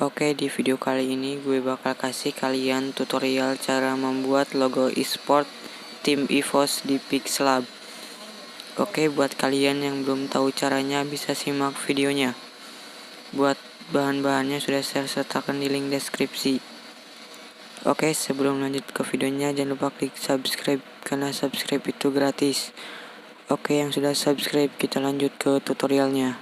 Oke, di video kali ini gue bakal kasih kalian tutorial cara membuat logo e-sport tim EVOS di PixelLab. Oke, buat kalian yang belum tahu caranya bisa simak videonya. Buat bahan-bahannya sudah saya sertakan di link deskripsi. Oke, sebelum lanjut ke videonya jangan lupa klik subscribe karena subscribe itu gratis. Oke, yang sudah subscribe kita lanjut ke tutorialnya.